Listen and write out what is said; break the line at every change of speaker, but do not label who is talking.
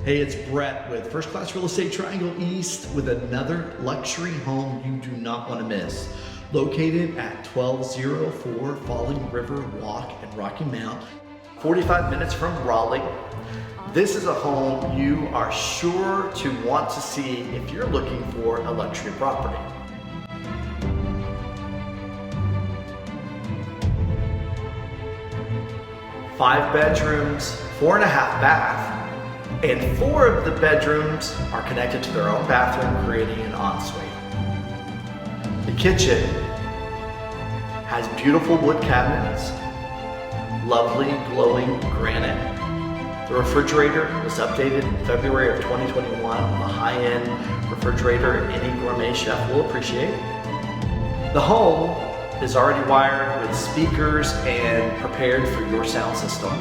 Hey, it's Brett with First Class Real Estate Triangle East with another luxury home you do not want to miss. Located at 1204 Falling River Walk in Rocky Mount, 45 minutes from Raleigh. This is a home you are sure to want to see if you're looking for a luxury property. Five bedrooms, 4.5 bath, and 4 of the bedrooms are connected to their own bathroom, creating an ensuite. The kitchen has beautiful wood cabinets, lovely glowing granite. The refrigerator was updated in February of 2021, the high-end refrigerator any gourmet chef will appreciate. The home is already wired with speakers and prepared for your sound system.